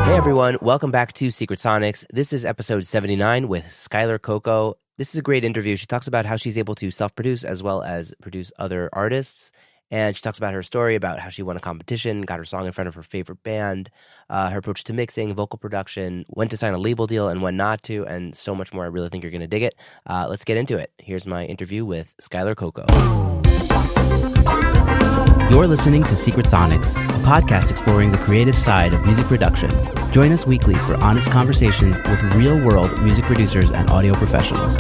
Hey everyone, welcome back to Secret Sonics. This is episode 79 with Skyler Cocco. This is a great interview. She talks about how she's able to self-produce as well as produce other artists. And she talks about her story, about how she won a competition, got her song in front of her favorite band, her approach to mixing, vocal production, when to sign a label deal and when not to, and so much more. I really think you're going to dig it. Let's get into it. Here's my interview with Skyler Cocco. You're listening to Secret Sonics, a podcast exploring the creative side of music production. Join us weekly for honest conversations with real-world music producers and audio professionals.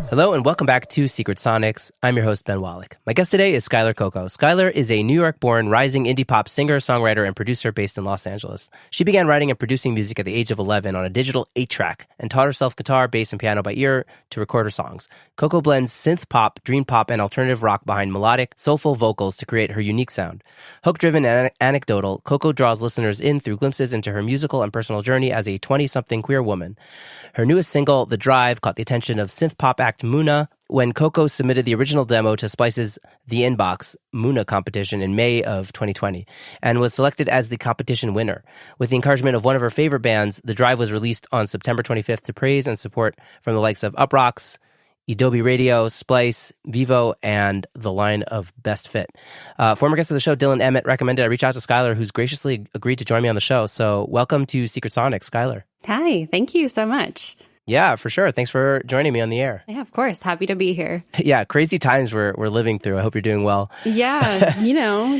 Hello and welcome back to Secret Sonics. I'm your host, Ben Wallach. My guest today is Skyler Cocco. Skyler is a New York-born rising indie pop singer, songwriter, and producer based in Los Angeles. She began writing and producing music at the age of 11 on a digital 8-track and taught herself guitar, bass, and piano by ear to record her songs. Cocco blends synth pop, dream pop, and alternative rock behind melodic, soulful vocals to create her unique sound. Hook-driven and anecdotal, Cocco draws listeners in through glimpses into her musical and personal journey as a 20-something queer woman. Her newest single, The Drive, caught the attention of synth pop act Muna when Cocco submitted the original demo to Spice's The Inbox Muna competition in May of 2020 and was selected as the competition winner. With the encouragement of one of her favorite bands, The Drive was released on September 25th to praise and support from the likes of Uprocks, Adobe Radio, Splice, Vivo, and the line of Best Fit. Former guest of the show, Dylan Emmett, recommended I reach out to Skyler, who's graciously agreed to join me on the show. So welcome to Secret Sonics, Skyler. Hi, thank you so much. Yeah, for sure. Thanks for joining me on the air. Yeah, of course. Happy to be here. Yeah, crazy times we're living through. I hope you're doing well. Yeah,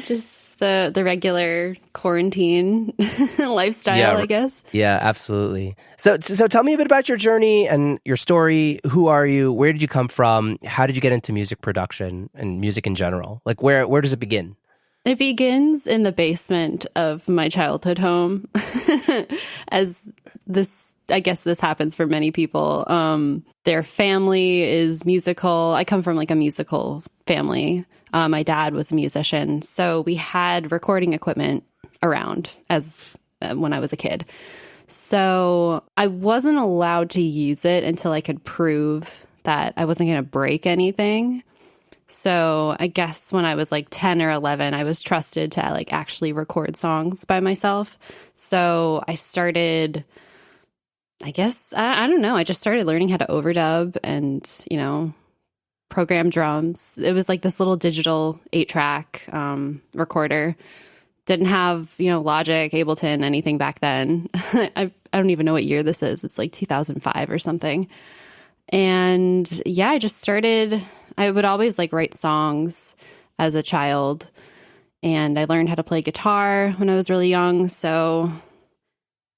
just the regular quarantine lifestyle, I guess. Yeah, absolutely. So tell me a bit about your journey and your story. Who are you? Where did you come from? How did you get into music production and music in general? Like, where does it begin? It begins in the basement of my childhood home, I guess this happens for many people. Their family is musical. I come from like a musical family. My dad was a musician, so we had recording equipment around as when I was a kid. So I wasn't allowed to use it until I could prove that I wasn't going to break anything. So I guess when I was like 10 or 11, I was trusted to like actually record songs by myself. So I started, I guess, I don't know. I just started learning how to overdub and, program drums. It was like this little digital 8-track recorder. Didn't have, Logic, Ableton, anything back then. I don't even know what year this is. It's like 2005 or something. And yeah, I just started, I would always like write songs as a child. And I learned how to play guitar when I was really young. So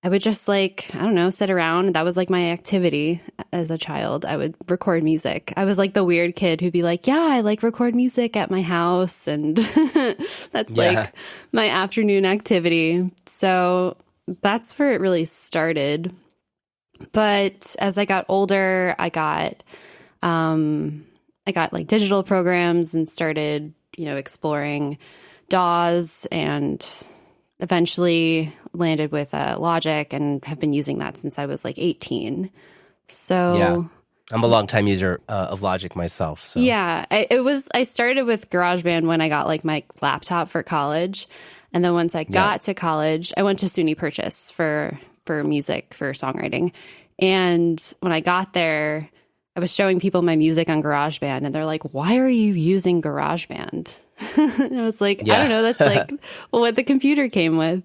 I would just sit around. That was like my activity as a child. I would record music. I was like the weird kid who'd be like, yeah, I like record music at my house. And that's like my afternoon activity. So that's where it really started. But as I got older, I got like digital programs and started, exploring DAWs and eventually landed with Logic and have been using that since I was like 18. So yeah, I'm a longtime user of Logic myself. So. Yeah, I started with GarageBand when I got like my laptop for college. And then once I got to college, I went to SUNY Purchase for music, for songwriting. And when I got there, I was showing people my music on GarageBand and they're like, why are you using GarageBand? And I was like, I don't know. That's like what the computer came with,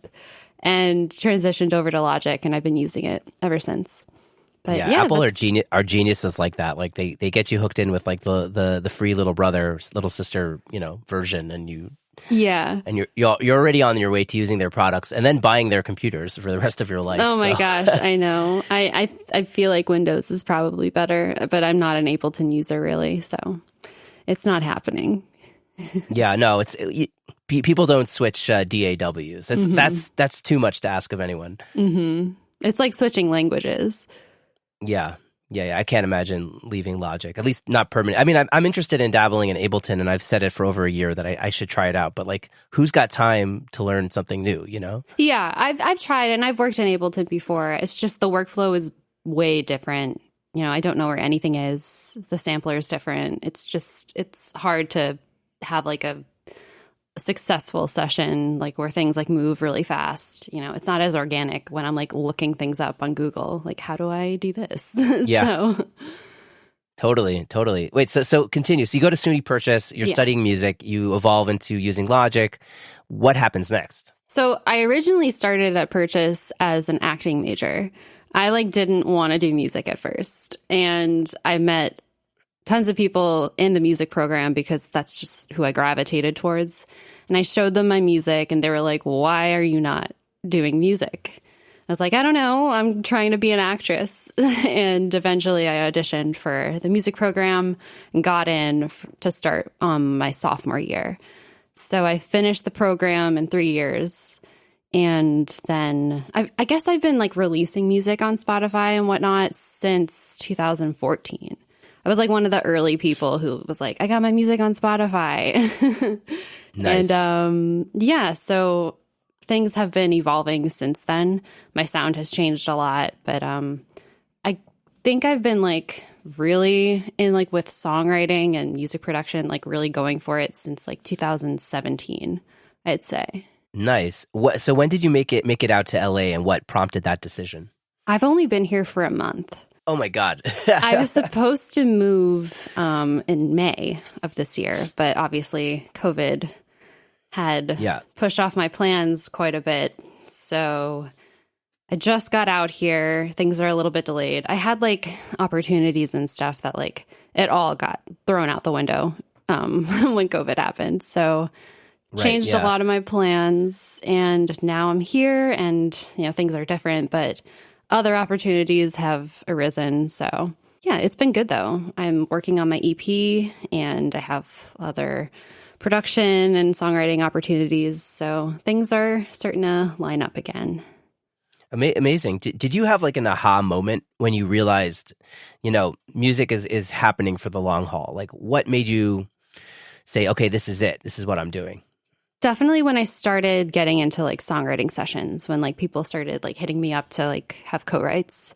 and transitioned over to Logic, and I've been using it ever since. But yeah, Apple are geniuses like that. Like they get you hooked in with like the free little brother, little sister, version, and you're already on your way to using their products and then buying their computers for the rest of your life. Oh my gosh, I know. I feel like Windows is probably better, but I'm not an Ableton user really, so it's not happening. Yeah, no, people don't switch DAWs. That's too much to ask of anyone. Mm-hmm. It's like switching languages. Yeah. Yeah, I can't imagine leaving Logic, at least not permanent. I mean, I'm interested in dabbling in Ableton, and I've said it for over a year that I should try it out. But like, who's got time to learn something new, you know? Yeah, I've tried and I've worked in Ableton before. It's just the workflow is way different. You know, I don't know where anything is. The sampler is different. It's hard to have like a successful session, like where things like move really fast. You know, it's not as organic when I'm like looking things up on Google, like how do I do this? Yeah. Totally. Wait, so continue. So you go to SUNY Purchase, you're studying music, you evolve into using Logic. What happens next? So I originally started at Purchase as an acting major. I like didn't want to do music at first, and I met tons of people in the music program because that's just who I gravitated towards. And I showed them my music and they were like, why are you not doing music? I was like, I don't know. I'm trying to be an actress. And eventually I auditioned for the music program and got in to start my sophomore year. So I finished the program in 3 years. And then I guess I've been like releasing music on Spotify and whatnot since 2014. I was like one of the early people who was like, I got my music on Spotify. Nice. And yeah, so things have been evolving since then. My sound has changed a lot, but I think I've been like really in like with songwriting and music production, like really going for it since like 2017, I'd say. Nice. So when did you make it out to LA, and what prompted that decision? I've only been here for a month. Oh my God. I was supposed to move in May of this year, but obviously COVID had pushed off my plans quite a bit. So I just got out here. Things are a little bit delayed. I had like opportunities and stuff that like it all got thrown out the window when COVID happened. So changed a lot of my plans, and now I'm here, and you know things are different, but other opportunities have arisen. So yeah, it's been good though. I'm working on my EP, and I have other production and songwriting opportunities. So things are starting to line up again. Amazing. Did you have like an aha moment when you realized, you know, music is happening for the long haul? Like what made you say, okay, this is it. This is what I'm doing? Definitely when I started getting into like songwriting sessions, when like people started like hitting me up to like have co-writes,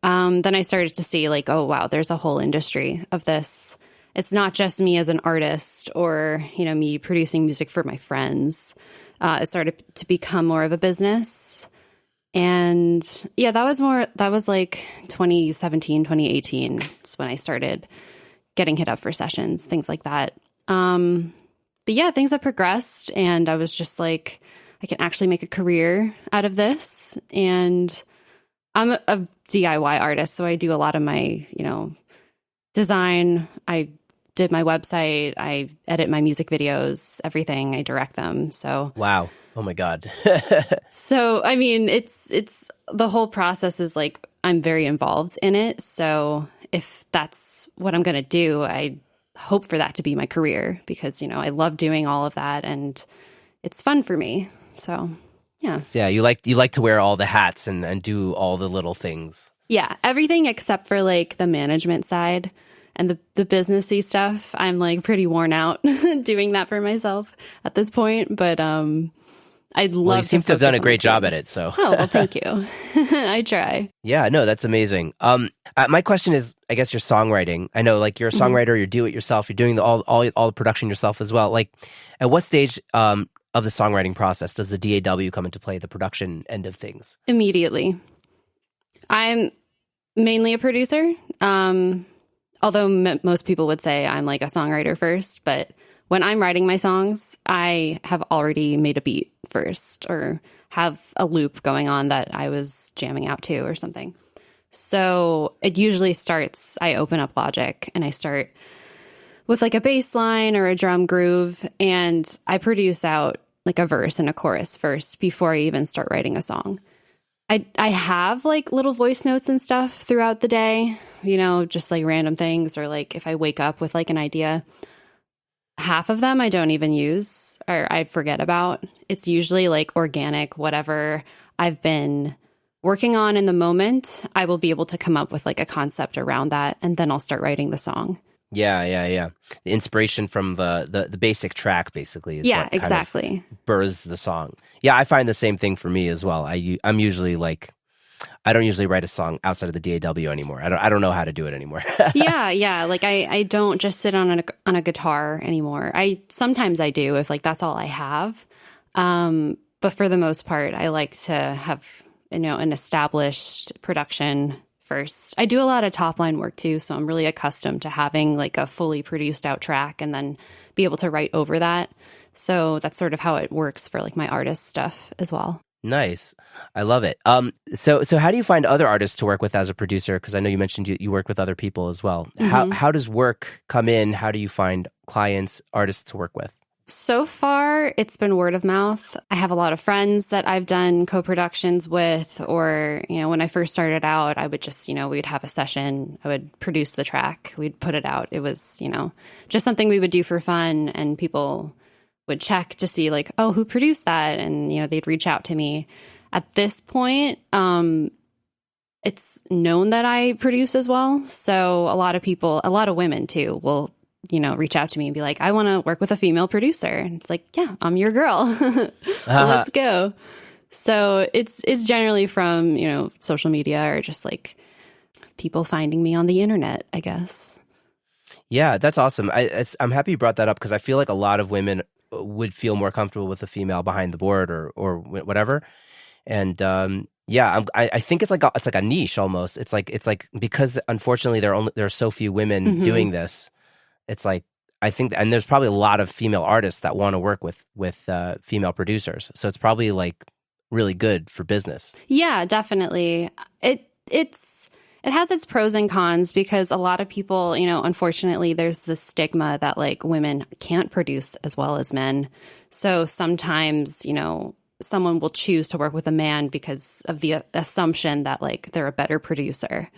then I started to see like, oh, wow, there's a whole industry of this. It's not just me as an artist or, you know, me producing music for my friends. It started to become more of a business. And yeah, that was like 2017, 2018 is when I started getting hit up for sessions, things like that. But yeah, things have progressed, and I was just like, I can actually make a career out of this. And I'm a DIY artist, so I do a lot of my, you know, design. I did my website. I edit my music videos, everything. I direct them. So wow. Oh my God. So, I mean, it's the whole process is like, I'm very involved in it. So if that's what I'm going to do, I hope for that to be my career because, you know, I love doing all of that and it's fun for me. So, yeah. Yeah, you like to wear all the hats and do all the little things. Yeah, everything except for like the management side and the businessy stuff. I'm like pretty worn out doing that for myself at this point, but I'd love well, you seem to have done a great job at it, so. Oh, well, thank you. I try. Yeah, no, that's amazing. My question is, I guess, your songwriting. I know, like, you're a songwriter, you do it yourself, you're doing all the production yourself as well. Like, at what stage of the songwriting process does the DAW come into play, the production end of things? Immediately. I'm mainly a producer, although most people would say I'm like a songwriter first, but when I'm writing my songs, I have already made a beat first or have a loop going on that I was jamming out to or something. So it usually starts, I open up Logic and I start with like a bass line or a drum groove, and I produce out like a verse and a chorus first before I even start writing a song. I have like little voice notes and stuff throughout the day, you know, just like random things, or like if I wake up with like an idea. Half of them I don't even use or I forget about. It's usually like organic, whatever I've been working on in the moment, I will be able to come up with like a concept around that, and then I'll start writing the song. Yeah. The inspiration from the basic track basically is what exactly kind of births the song. Yeah, I find the same thing for me as well. I'm usually like, I don't usually write a song outside of the DAW anymore. I don't know how to do it anymore. Yeah. Like I don't just sit on a guitar anymore. Sometimes I do if like that's all I have. But for the most part, I like to have, an established production first. I do a lot of top line work too, so I'm really accustomed to having like a fully produced out track and then be able to write over that. So that's sort of how it works for like my artist stuff as well. Nice. I love it. So how do you find other artists to work with as a producer? Because I know you mentioned you work with other people as well. Mm-hmm. How does work come in? How do you find clients, artists to work with? So far, it's been word of mouth. I have a lot of friends that I've done co-productions with, or, when I first started out, I would just, we'd have a session. I would produce the track. We'd put it out. It was, just something we would do for fun, and people would check to see like, oh, who produced that? And, they'd reach out to me. At this point, it's known that I produce as well. So a lot of women too, will reach out to me and be like, I want to work with a female producer. And it's like, yeah, I'm your girl. Let's go. So it's generally from, social media or just like people finding me on the internet, I guess. Yeah, that's awesome. I'm happy you brought that up because I feel like a lot of women would feel more comfortable with a female behind the board or whatever. And I think it's like a niche almost. It's like because unfortunately there are so few women doing this. It's like, I think, and there's probably a lot of female artists that want to work with female producers. So it's probably like really good for business. Yeah, definitely. It has its pros and cons because a lot of people, unfortunately, there's this stigma that like women can't produce as well as men. So sometimes, someone will choose to work with a man because of the assumption that like they're a better producer.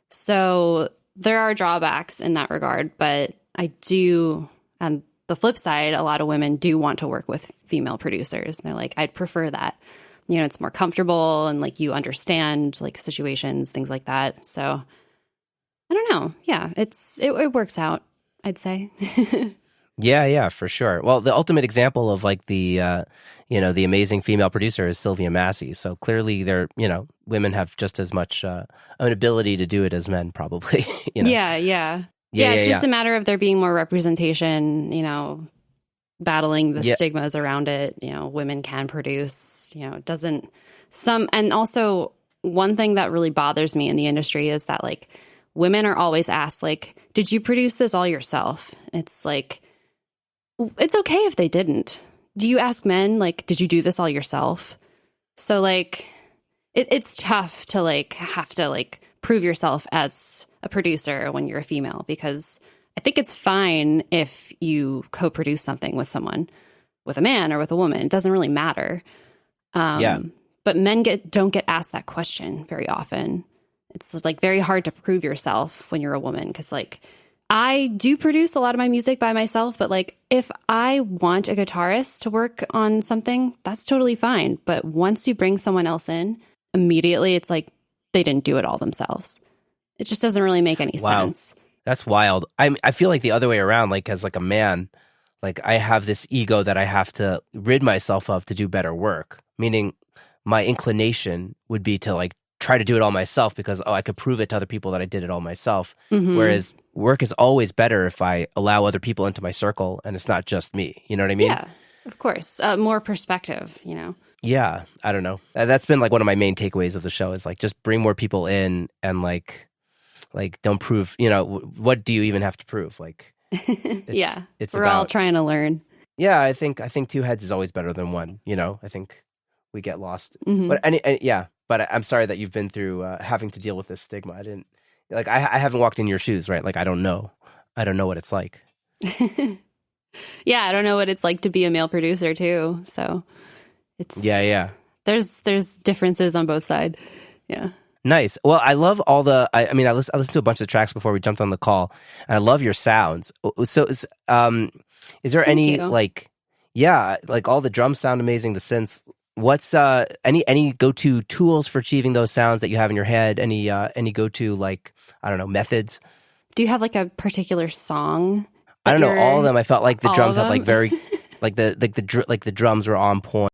So there are drawbacks in that regard, but I do, on the flip side, a lot of women do want to work with female producers. And they're like, I'd prefer that. It's more comfortable and like you understand like situations, things like that. So I don't know. Yeah, it works out, I'd say. Yeah, for sure. Well, the ultimate example of like the amazing female producer is Sylvia Massey. So clearly women have just as much an ability to do it as men probably. Yeah. It's just a matter of there being more representation, battling the stigmas around it. Women can produce, and also one thing that really bothers me in the industry is that like women are always asked like, did you produce this all yourself? It's like, it's okay if they didn't. Do you ask men, like, did you do this all yourself? So, like, it's tough to, like, have to, like, prove yourself as a producer when you're a female, because I think it's fine if you co-produce something with someone, with a man or with a woman. It doesn't really matter. But men don't get asked that question very often. It's, like, very hard to prove yourself when you're a woman, because, like, I do produce a lot of my music by myself, but like if I want a guitarist to work on something, that's totally fine. But once you bring someone else in, immediately it's like they didn't do it all themselves. It just doesn't really make any sense. That's wild. I feel like the other way around, like as like a man, like I have this ego that I have to rid myself of to do better work, meaning my inclination would be to like try to do it all myself because, I could prove it to other people that I did it all myself. Mm-hmm. Whereas work is always better if I allow other people into my circle and it's not just me. You know what I mean? Yeah, of course. More perspective, Yeah, I don't know. That's been like one of my main takeaways of the show is like just bring more people in and like don't prove, what do you even have to prove? Like, we're all trying to learn. Yeah, I think two heads is always better than one. I think we get lost. Mm-hmm. But I'm sorry that you've been through having to deal with this stigma. I haven't walked in your shoes, right? Like I don't know what it's like. Yeah, I don't know what it's like to be a male producer too. So it's There's differences on both sides. Yeah. Nice. Well, I love all the. I listened to a bunch of tracks before we jumped on the call, and I love your sounds. So, is there any like all the drums sound amazing, the synths What's any go-to tools for achieving those sounds that you have in your head? Any go-to, like, I don't know, methods? Do you have like a particular song? I don't know, all of them. I felt like the All drums of had like them? very like the drums were on point.